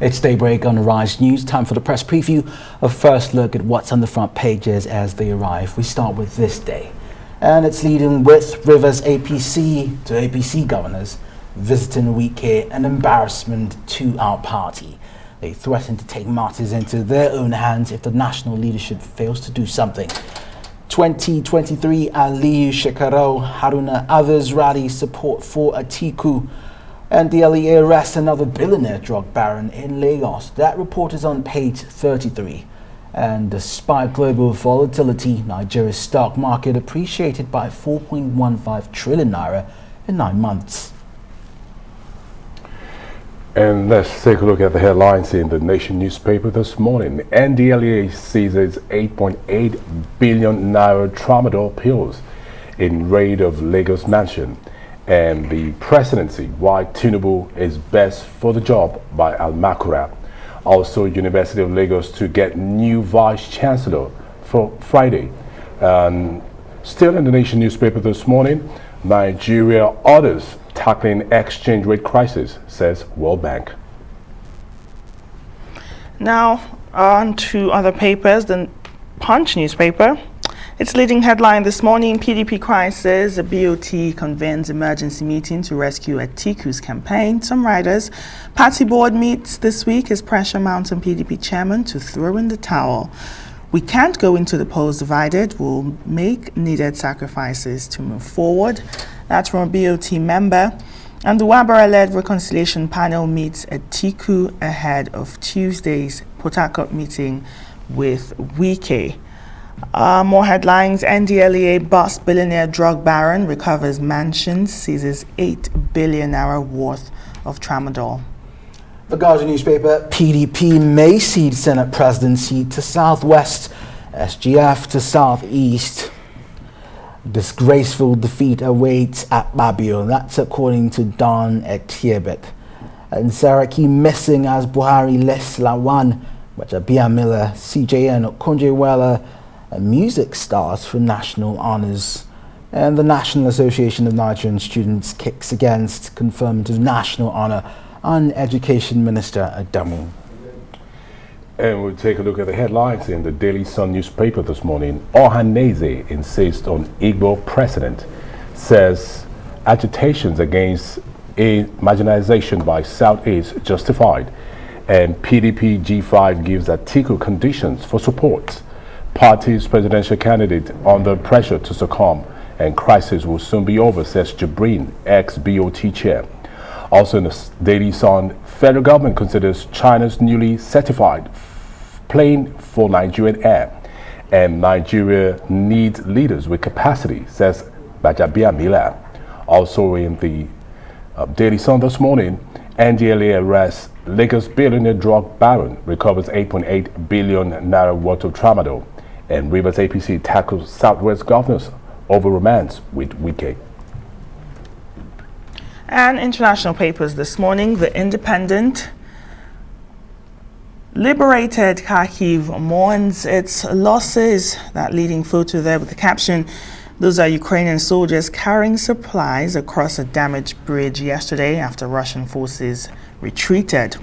It's daybreak on Arise News. Time for the press preview. A first look at what's on the front pages as they arrive. We start with this day. And it's leading with Rivers APC to APC governors visiting Wike and Embarrassment to our party. They threaten to take matters into their own hands if the national leadership fails to do something. 2023 Aliyu Shekarau, Haruna others rally support for Atiku. And the LEA arrests another billionaire drug baron in Lagos. That report is on page 33. And despite global volatility, Nigeria's stock market appreciated by 4.15 trillion naira in 9 months. And let's take a look at the headlines in the Nation newspaper this morning. NDLEA seizes 8.8 billion naira tramadol pills in raid of Lagos mansion. And the presidency, why Tinubu is best for the job by Al-Makura. Also, University of Lagos to get new vice chancellor for Friday. Still in the Nation newspaper this morning, Nigeria orders tackling exchange rate crisis, says World Bank. Now on to other papers. The Punch newspaper. Its leading headline this morning, PDP crisis, the BOT convenes emergency meeting to rescue Atiku's campaign. Some riders. Party board meets this week as pressure mounts on PDP chairman to throw in the towel. We can't go into the polls divided. We'll make needed sacrifices to move forward. That's from a BOT member. And the Wabara-led reconciliation panel meets Atiku ahead of Tuesday's Port Harcourt meeting with Wike. More headlines. NDLEA busts billionaire drug baron, recovers mansions, seizes 8 billion naira worth of tramadol. The Guardian newspaper, PDP may cede Senate presidency to Southwest, SGF to Southeast. Disgraceful defeat awaits at Babio. That's according to Don Etiebet. And Saraki missing as Buhari lists Lawan, Wajabia Miller, CJN, Okonjo-Iweala, and music stars for national honors. And the National Association of Nigerian Students kicks against confirmed national honor on Education Minister Adamu. And we'll take a look at the headlines in the Daily Sun newspaper this morning. Ohaneze insists on Igbo precedent, says agitations against a marginalization by Southeast justified, and PDP G5 gives Atiku conditions for support. Party's presidential candidate under pressure to succumb, and crisis will soon be over, says Jibrin, ex-BOT chair. Also in the Daily Sun, federal government considers China's newly certified plane for Nigerian Air, and Nigeria needs leaders with capacity, says Bajabia Mila. Also in the Daily Sun this morning, NDLEA arrests Lagos billionaire drug baron, recovers 8.8 billion naira worth of tramadol, and Rivers APC tackles Southwest governors over romance with Wike. And international papers this morning, The Independent. Liberated Kharkiv mourns its losses. That leading photo there with the caption, those are Ukrainian soldiers carrying supplies across a damaged bridge yesterday after Russian forces retreated.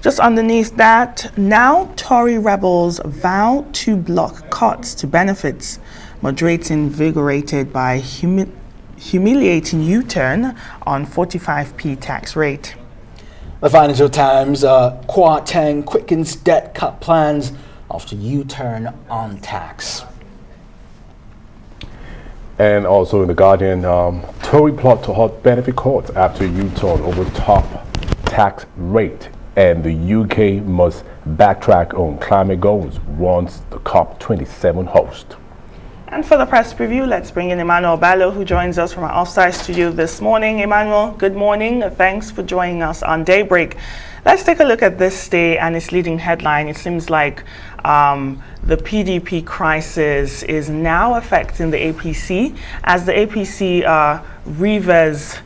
Just underneath that, now Tory rebels vow to block cuts to benefits, moderating invigorated by humiliating U-turn on 45p tax rate. The Financial Times, Kwarteng quickens debt cut plans after U-turn on tax. And also in the Guardian, Tory plot to halt benefit cuts after U-turn over top tax rate, and the UK must backtrack on climate goals once the COP27 host. And for the press preview, let's bring in Emmanuel Ballo, who joins us from our offsite studio this morning. Emmanuel, good morning. Thanks for joining us on Daybreak. Let's take a look at this day and its leading headline. It seems like the PDP crisis is now affecting the APC, as the APC Rivers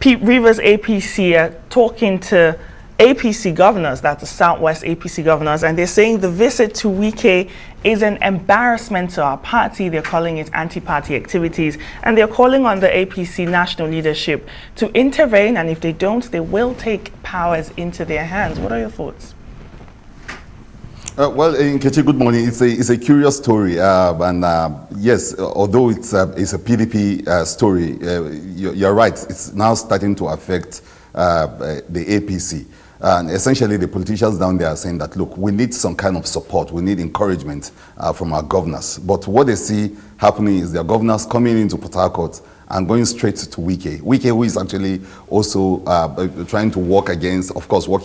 APC are talking to APC governors, that's the Southwest APC governors, and they're saying the visit to Wike is an embarrassment to our party. They're calling it anti-party activities, and they're calling on the APC national leadership to intervene, and if they don't, they will take powers into their hands. What are your thoughts? Well, Nkechi, good morning. It's a curious story, yes, although it's a PDP story, you're right. It's now starting to affect the APC. And essentially, the politicians down there are saying that, look, we need some kind of support. We need encouragement from our governors. But what they see happening is their governors coming into Port Harcourt and going straight to Wike. Wike, who is actually also trying to working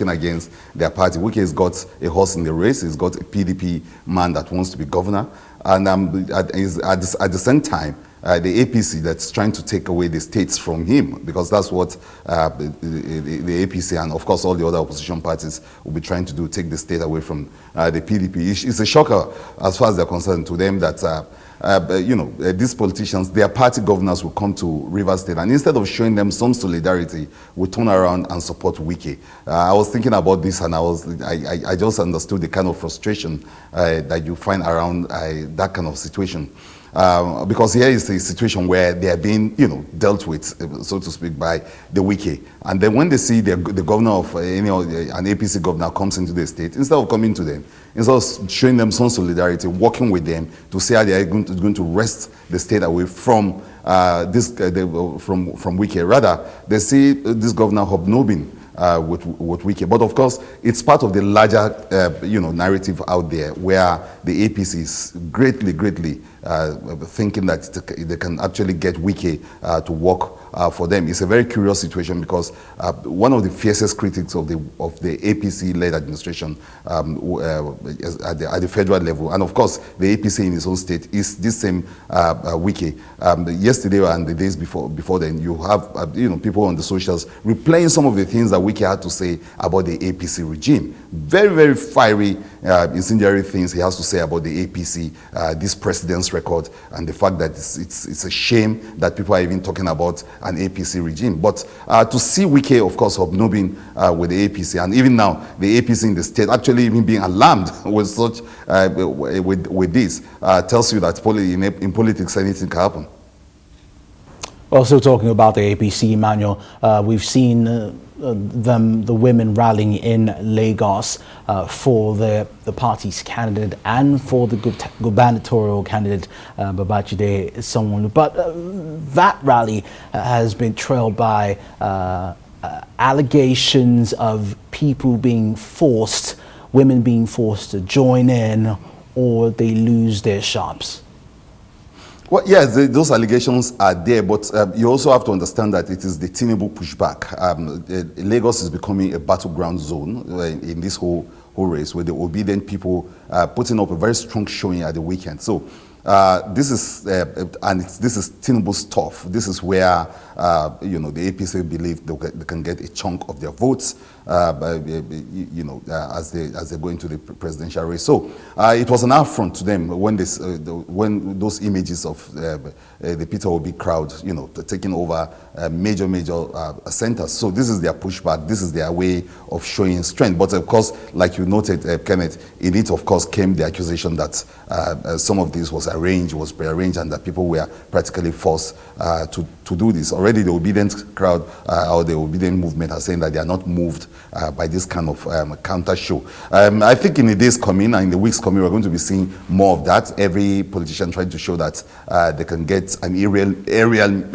against their party. Wike has got a horse in the race. He's got a PDP man that wants to be governor. And at the same time, the APC that's trying to take away the states from him, because that's what the APC and, of course, all the other opposition parties will be trying to do, take the state away from the PDP. It's a shocker, as far as they're concerned, to them that these politicians, their party governors will come to Rivers State, and instead of showing them some solidarity, will turn around and support Wike. I was thinking about this, and I just understood the kind of frustration that you find around that kind of situation. Because here is a situation where they are being, dealt with, so to speak, by the Wike. And then when they see the governor of an APC governor comes into the state, instead of coming to them, instead of showing them some solidarity, working with them to see how they are going to wrest the state away from from Wike, rather they see this governor hobnobbing with Wike. But of course, it's part of the larger, narrative out there where the APC is greatly thinking that they can actually get Wike to work for them. It's a very curious situation because one of the fiercest critics of the APC-led administration at the federal level, and of course the APC in its own state, is this same Wike. Yesterday and the days before then, you have people on the socials replaying some of the things that Wike had to say about the APC regime. Very fiery, incendiary things he has to say about the APC, this president's record, and the fact that it's a shame that people are even talking about an APC regime. But to see Wike, of course, hobnobbing with the APC, and even now the APC in the state actually even being alarmed with such with this, tells you that in politics anything can happen. Also talking about the APC, Emmanuel, we've seen the women rallying in Lagos for the party's candidate and for the gubernatorial candidate, Babajide Sanwo-Olu. But that rally has been trailed by allegations of people being forced, women being forced to join in, or they lose their shops. Well, yes, those allegations are there, but you also have to understand that it is the Tinubu pushback. Lagos is becoming a battleground zone in this whole race, where the obedient people putting up a very strong showing at the weekend. So this is Tinubu's stuff. This is where the APC believe they can get a chunk of their votes, as they go into the presidential race. So it was an affront to them when those images of the Peter Obi crowd, taking over major centers. So this is their pushback. This is their way of showing strength. But of course, like you noted, Kenneth, in it of course came the accusation that some of this was prearranged, and that people were practically forced to do this. Already the obedient crowd or the obedient movement are saying that they are not moved by this kind of counter show. I think in the days coming and in the weeks coming, we're going to be seeing more of that. Every politician trying to show that they can get an aerial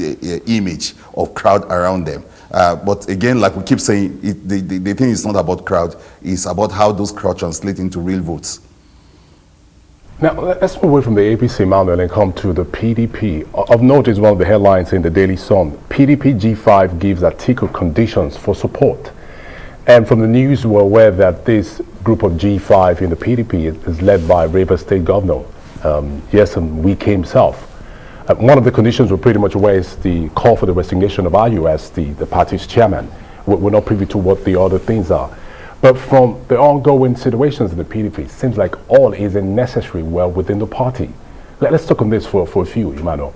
image of crowd around them. But again, like we keep saying, the thing is not about crowd, it's about how those crowds translate into real votes. Now, let's move away from the APC, Manuel, and come to the PDP. Of note is one of the headlines in the Daily Sun. PDP G5 gives Atiku conditions for support. And from the news, we're aware that this group of G5 in the PDP is led by Rivers State Governor, Wike himself. One of the conditions we're pretty much aware is the call for the resignation of Ayu as the party's chairman. We're not privy to what the other things are. But from the ongoing situations in the PDP, it seems like all isn't necessary well within the party. Let's talk on this for a few, Emmanuel.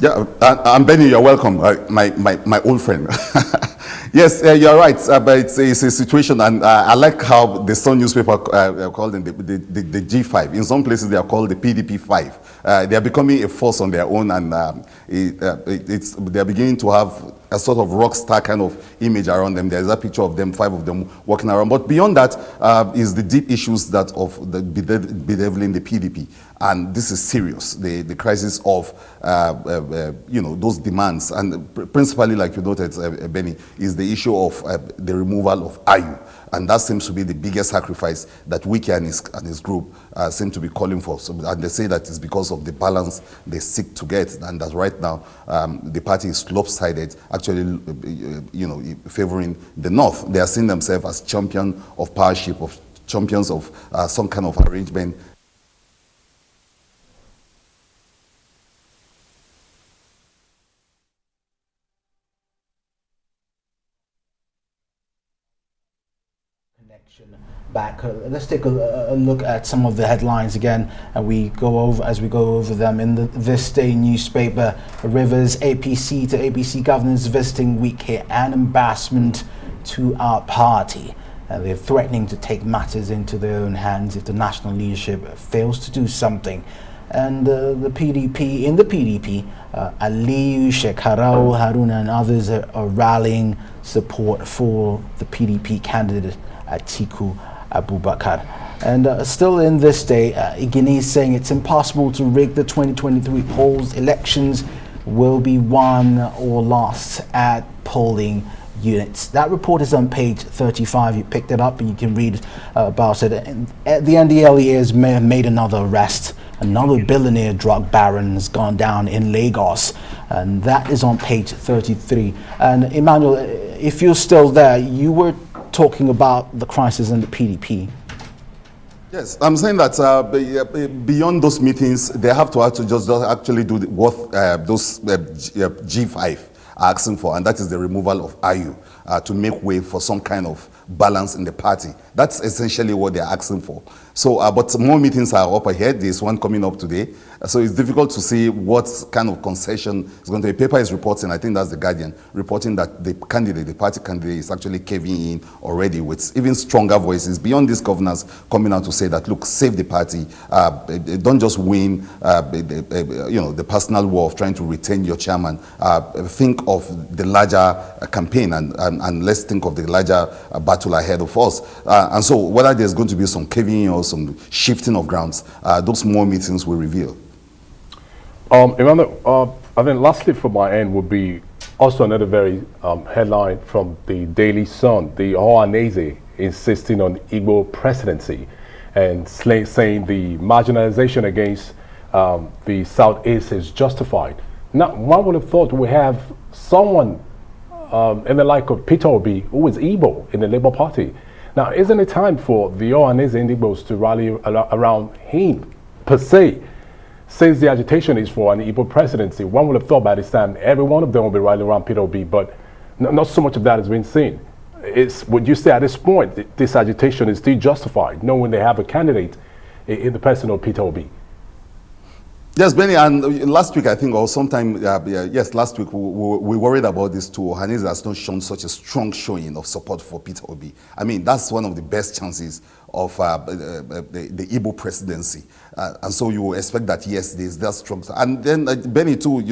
Yeah, and Benny, you're welcome, my old friend. Yes, you're right, but it's a situation, and I like how the Sun newspaper called them the G5. In some places, they are called the PDP 5. They are becoming a force on their own, and they are beginning to have a sort of rock star kind of image around them. There's a picture of them, 5 of them walking around. But beyond that is the deep issues that of the bedeviling the PDP. And this is serious, the crisis of, those demands. And principally, like you noted, Benny, is the issue of the removal of IU. And that seems to be the biggest sacrifice that Wike and his group seem to be calling for. So, and they say that it's because of the balance they seek to get, and that right now the party is lopsided, actually, favoring the North. They are seeing themselves as champion of powership, of champions of some kind of arrangement. Back. Let's take a look at some of the headlines again, and we go over them in this day newspaper. Rivers APC to APC governors visiting Wike and embarrassment to our party. They're threatening to take matters into their own hands if the national leadership fails to do something. And the PDP, Aliyu, Shekarau, Haruna and others are rallying support for the PDP candidate Atiku Abubakar. And still in this day, Igini is saying it's impossible to rig the 2023 polls. Elections will be won or lost at polling units. That report is on page 35. You picked it up and you can read about it. And the NDLEA has made another arrest. Another billionaire drug baron has gone down in Lagos, and that is on page 33. And Emmanuel, if you're still there, you were talking about the crisis in the PDP. Yes, I'm saying that beyond those meetings, they have to just actually do what those G5 are asking for, and that is the removal of IU to make way for some kind of balance in the party. That's essentially what they're asking for. So, but more meetings are up ahead. There's one coming up today. So it's difficult to see what kind of concession is going to be. The paper is reporting, I think that's the Guardian, reporting that the party candidate is actually caving in already with even stronger voices beyond these governors coming out to say that, look, save the party. Don't just win, the personal war of trying to retain your chairman. Think of the larger campaign and let's think of the larger battle ahead of us. And so whether there's going to be some caving in or some shifting of grounds, those more meetings will reveal. I think lastly from my end would be also another very headline from the Daily Sun. The Ohaneze insisting on Igbo presidency and saying the marginalization against the Southeast is justified. Now, one would have thought we have someone in the like of Peter Obi, who is Igbo in the Labour Party. Now, isn't it time for the Ohaneze and Igbos to rally around him, per se? Since the agitation is for an Igbo presidency, one would have thought by this time every one of them will be rallying around Peter Obi, but not so much of that has been seen. Would you say at this point, this agitation is still justified, knowing they have a candidate in the person of Peter Obi? Yes, Benny, and last week, I think, or sometime, last week, we worried about this too. Ohaneze has not shown such a strong showing of support for Peter Obi. I mean, that's one of the best chances of the Igbo presidency. And so you expect that, yes, there's that strong. And then, Benny, too,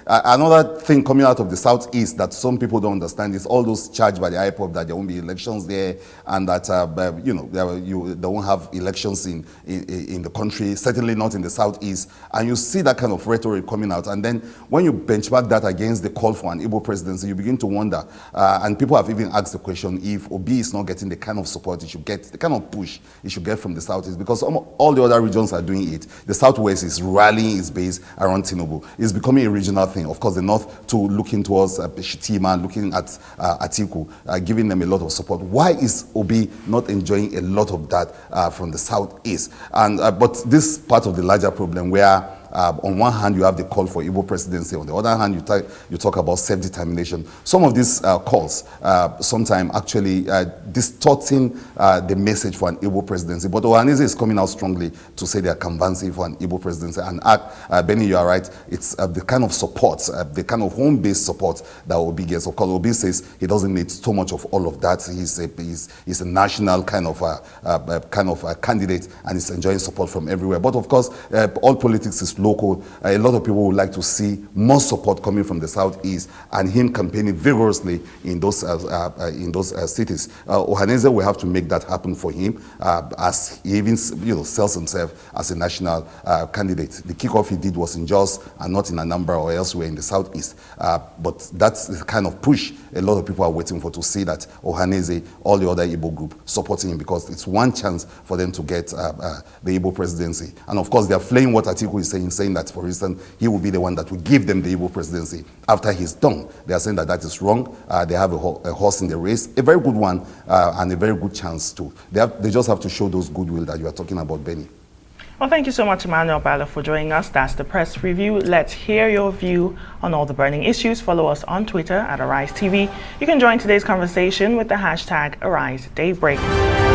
another thing coming out of the Southeast that some people don't understand is all those charged by the IPOB that there won't be elections there and that, they won't have elections in the country, certainly not in the Southeast. And you see that kind of rhetoric coming out. And then when you benchmark that against the call for an Igbo presidency, you begin to wonder. And people have even asked the question if Obi is not getting the kind of support he should get, the kind of push he should get from the Southeast, because all the other regions are doing it. The Southwest is rallying its base around Tinubu. It's becoming a regional thing. Of course, the North too, looking towards Shitima, looking at Atiku, giving them a lot of support. Why is Obi not enjoying a lot of that from the Southeast? And but this part of the larger problem where on one hand, you have the call for Igbo presidency. On the other hand, you talk about self-determination. Some of these calls sometimes actually distorting the message for an Igbo presidency. But Ohanaeze is coming out strongly to say they are canvassing for an Igbo presidency. And Benny, you are right. It's the kind of support, the kind of home-based support that Obi gets. Of course, Obi says he doesn't need so much of all of that. He's a national kind of candidate, and he's enjoying support from everywhere. But of course, all politics is local. A lot of people would like to see more support coming from the southeast, and him campaigning vigorously in those cities. Ohanaeze will have to make that happen for him, as he even sells himself as a national candidate. The kickoff he did was in Jos and not in Anambra or elsewhere in the southeast. But that's the kind of push a lot of people are waiting for, to see that Ohanaeze, all the other Igbo group supporting him, because it's one chance for them to get the Igbo presidency. And of course, they're flaying what Atiku is saying that, for instance, he will be the one that will give them the Igbo presidency after he's done. They are saying that that is wrong. They have a horse in the race, a very good one, and a very good chance too. They just have to show those goodwill that you are talking about, Benny. Well, thank you so much, Emmanuel Bala, for joining us. That's the press review. Let's hear your view on all the burning issues. Follow us on Twitter at Arise TV. You can join today's conversation with the hashtag AriseDaybreak.